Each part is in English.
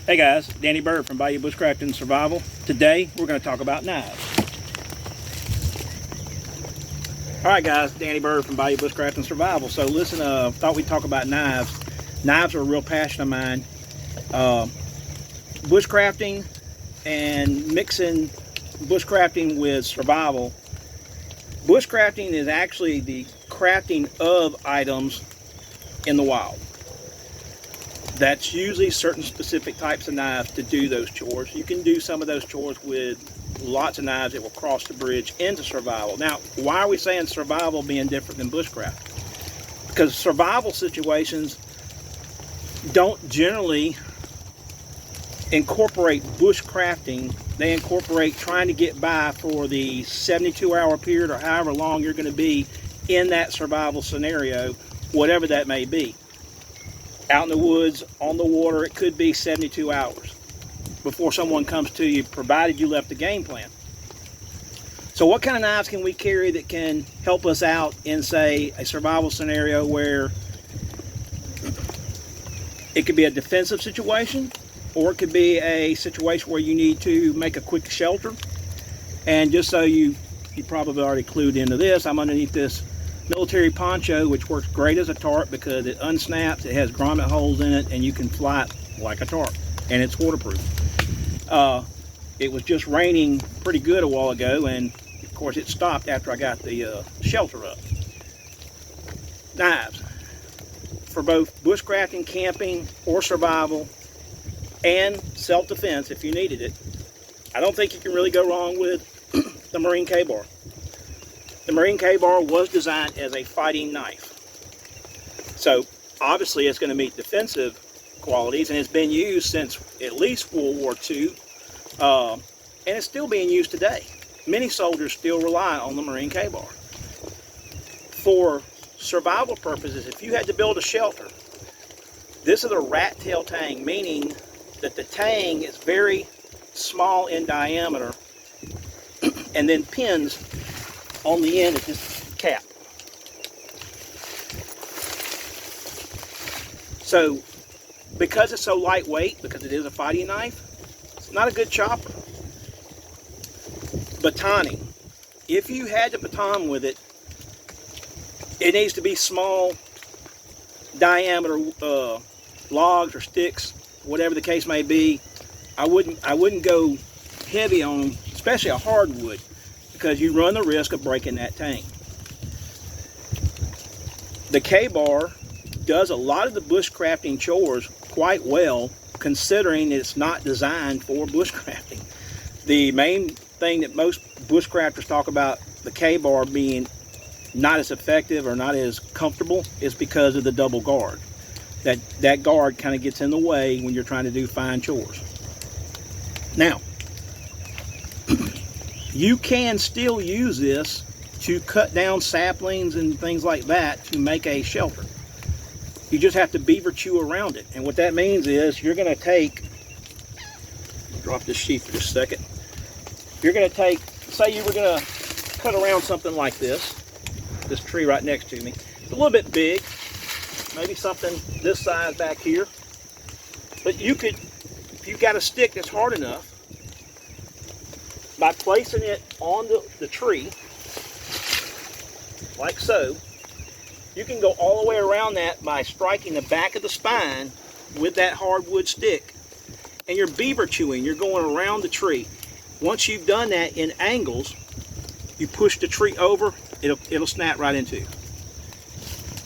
Hey guys, Danny Bird from Bayou Bushcraft and Survival. Today we're going to talk about knives. Alright guys, Danny Bird from Bayou Bushcraft and Survival. So listen, thought we'd talk about knives. Knives are a real passion of mine. Bushcrafting and mixing bushcrafting with survival. Bushcrafting is actually the crafting of items in the wild. That's usually certain specific types of knives to do those chores. You can do some of those chores with lots of knives that will cross the bridge into survival. Now, why are we saying survival being different than bushcraft? Because survival situations don't generally incorporate bushcrafting. They incorporate trying to get by for the 72-hour period or however long you're going to be in that survival scenario, whatever that may be. Out in the woods, on the water, it could be 72 hours before someone comes to you, provided you left the game plan. So what kind of knives can we carry that can help us out in, say, a survival scenario where it could be a defensive situation, or it could be a situation where you need to make a quick shelter? And just so you probably already clued into this, I'm underneath this military poncho, which works great as a tarp because it unsnaps, it has grommet holes in it, and you can fly it like a tarp, and it's waterproof. It was just raining pretty good a while ago, and of course it stopped after I got the shelter up. Knives for both bushcrafting, camping, or survival, and self-defense if you needed it. I don't think you can really go wrong with the Marine Ka-Bar. The Marine Ka-Bar was designed as a fighting knife. So obviously it's going to meet defensive qualities, and it's been used since at least World War II, and it's still being used today. Many soldiers still rely on the Marine Ka-Bar. For survival purposes, if you had to build a shelter, this is a rat tail tang, meaning that the tang is very small in diameter and then pins on the end of this cap. So because it's so lightweight, because it is a fighting knife, it's not a good chopper. Batoning. If you had to baton with it, it needs to be small diameter logs or sticks, whatever the case may be. I wouldn't go heavy on them, especially a hardwood, because you run the risk of breaking that tang. The Ka-Bar does a lot of the bushcrafting chores quite well, considering it's not designed for bushcrafting. The main thing that most bushcrafters talk about the Ka-Bar being not as effective or not as comfortable is because of the double guard. That guard kind of gets in the way when you're trying to do fine chores. Now, you can still use this to cut down saplings and things like that to make a shelter. You just have to beaver chew around it. And what that means is you're going to take, drop this sheet for just a second. You're going to take, say you were going to cut around something like this tree right next to me. It's a little bit big, maybe something this size back here. But you could, if you've got a stick that's hard enough, by placing it on the tree, like so, you can go all the way around that by striking the back of the spine with that hardwood stick. And you're beaver chewing, you're going around the tree. Once you've done that in angles, you push the tree over, it'll snap right into.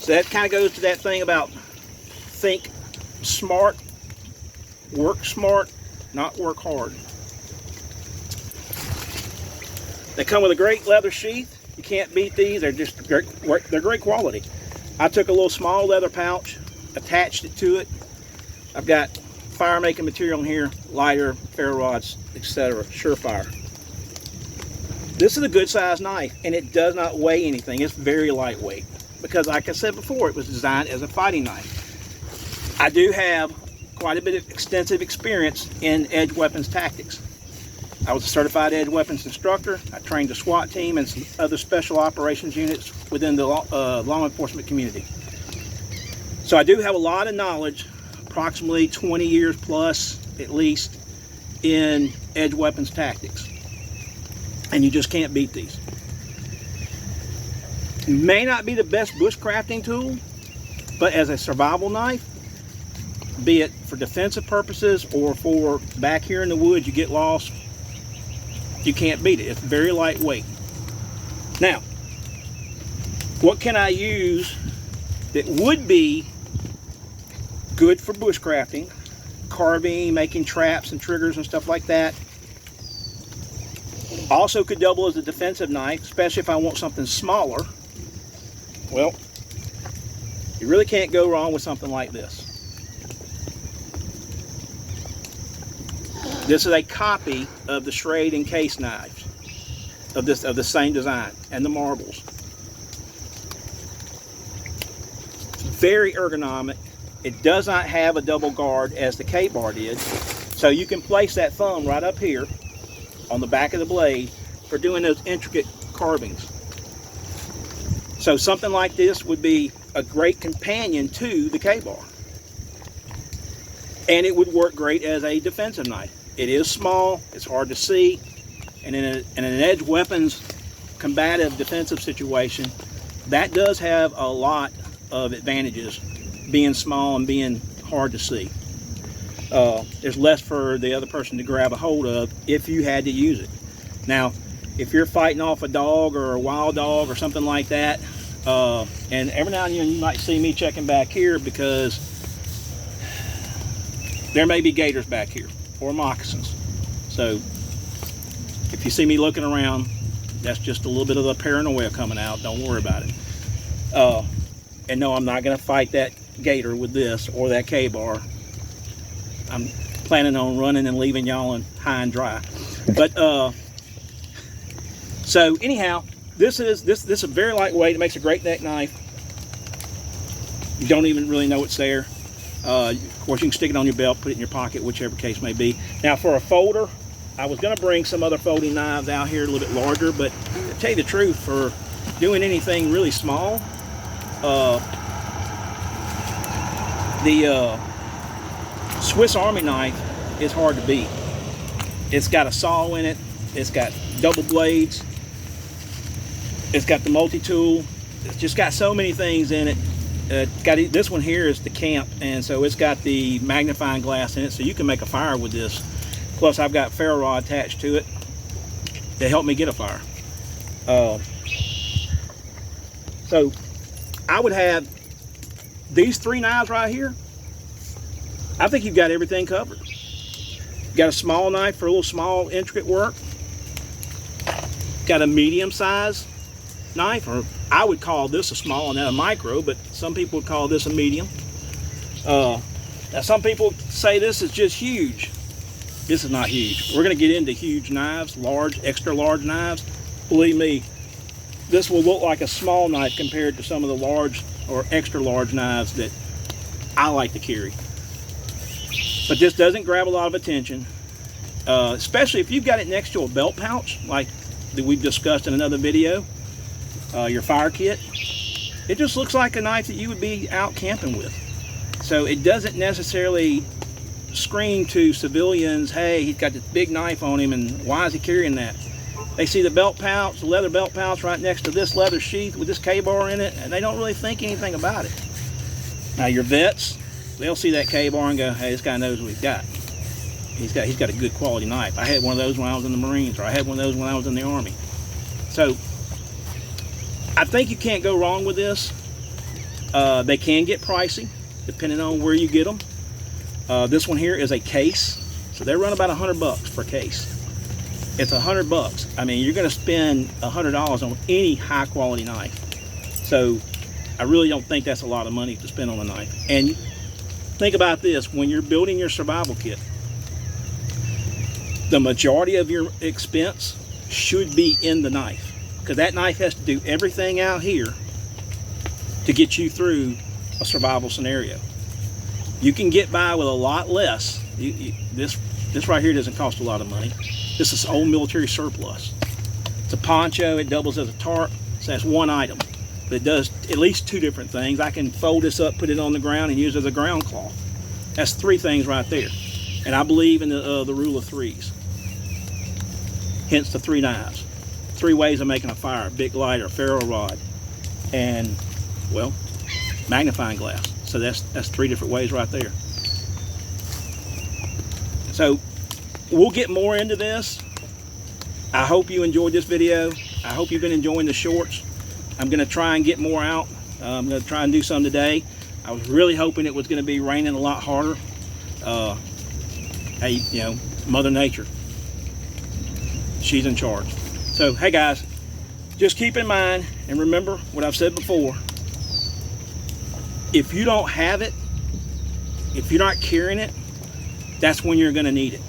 So that kind of goes to that thing about think smart, work smart, not work hard. They come with a great leather sheath. You can't beat these. They're just great. They're great quality. I took a little small leather pouch, attached it to it. I've got fire making material in here, lighter, ferro rods, etc. Surefire. This is a good size knife, and it does not weigh anything. It's very lightweight because, like I said before, it was designed as a fighting knife. I do have quite a bit of extensive experience in edge weapons tactics. I was a certified edge weapons instructor. I trained a SWAT team and some other special operations units within the law enforcement community. So I do have a lot of knowledge, approximately 20 years plus at least in Edge Weapons Tactics. And you just can't beat these. May not be the best bushcrafting tool, but as a survival knife, be it for defensive purposes or for back here in the woods you get lost, you can't beat it. It's very lightweight. Now, what can I use that would be good for bushcrafting, carving, making traps and triggers and stuff like that? Also could double as a defensive knife, especially if I want something smaller. Well, you really can't go wrong with something like this. This is a copy of the Schrade and Case knives of the same design, and the marbles. Very ergonomic. It does not have a double guard as the K-bar did, so you can place that thumb right up here on the back of the blade for doing those intricate carvings. So something like this would be a great companion to the K-bar. And it would work great as a defensive knife. It is small, it's hard to see, and in an Edge Weapons combative defensive situation, that does have a lot of advantages, being small and being hard to see. There's less for the other person to grab a hold of if you had to use it. Now, if you're fighting off a dog or a wild dog or something like that, and every now and then you might see me checking back here because there may be gators back here or moccasins. So if you see me looking around, that's just a little bit of the paranoia coming out. Don't worry about it. And no, I'm not going to fight that gator with this or that K-bar. I'm planning on running and leaving y'all high and dry. But so anyhow, this is a very lightweight. It makes a great neck knife. You don't even really know it's there. Of course, you can stick it on your belt, put it in your pocket, whichever case may be. Now, for a folder, I was going to bring some other folding knives out here a little bit larger, but to tell you the truth, for doing anything really small, the Swiss Army knife is hard to beat. It's got a saw in it. It's got double blades. It's got the multi-tool. It's just got so many things in it. This one here is the Camp, and so it's got the magnifying glass in it, so you can make a fire with this. Plus, I've got ferro rod attached to it to help me get a fire. So I would have these three knives right here. I think you've got everything covered. You've got a small knife for a little small intricate work. Got a medium size knife, or I would call this a small and that a micro, but some people would call this a medium. Now some people say this is just huge. This is not huge. We're going to get into huge knives, large, extra large knives. Believe me, this will look like a small knife compared to some of the large or extra large knives that I like to carry. But this doesn't grab a lot of attention, especially if you've got it next to a belt pouch like that we've discussed in another video, your fire kit. It just looks like a knife that you would be out camping with. So it doesn't necessarily scream to civilians, hey, he's got this big knife on him and why is he carrying that? They see the belt pouch, the leather belt pouch right next to this leather sheath with this K-bar in it, and they don't really think anything about it. Now your vets, they'll see that K-bar and go, hey, this guy knows what he's got. He's got a good quality knife. I had one of those when I was in the Marines, or I had one of those when I was in the Army. So I think you can't go wrong with this. They can get pricey depending on where you get them. This one here is a case, so they run about $100 for a case. It's $100. I mean, you're going to spend $100 on any high quality knife. So I really don't think that's a lot of money to spend on a knife. And think about this, when you're building your survival kit, the majority of your expense should be in the knife, because that knife has to do everything out here to get you through a survival scenario. You can get by with a lot less. This right here doesn't cost a lot of money. This is old military surplus. It's a poncho, it doubles as a tarp, so that's one item. But it does at least two different things. I can fold this up, put it on the ground, and use it as a ground cloth. That's three things right there. And I believe in the rule of threes. Hence the 3 knives. 3 ways of making a fire: big lighter, ferro rod, and, well, magnifying glass. So that's 3 different ways right there. So we'll get more into this. I hope you enjoyed this video. I hope you've been enjoying the shorts. I'm going to try and get more out. I'm going to try and do some today. I was really hoping it was going to be raining a lot harder. Hey, you know, Mother Nature, she's in charge. So, hey guys, just keep in mind and remember what I've said before. If you don't have it, if you're not carrying it, that's when you're going to need it.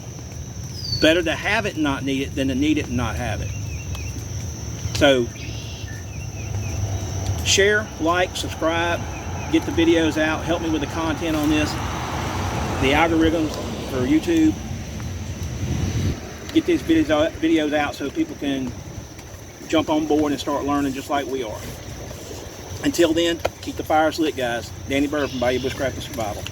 Better to have it and not need it than to need it and not have it. So, share, like, subscribe, get the videos out, help me with the content on this, the algorithms for YouTube. Get these videos out so people can jump on board and start learning just like we are. Until then, keep the fires lit, guys. Danny Burr from Bayou Bushcraft and Survival.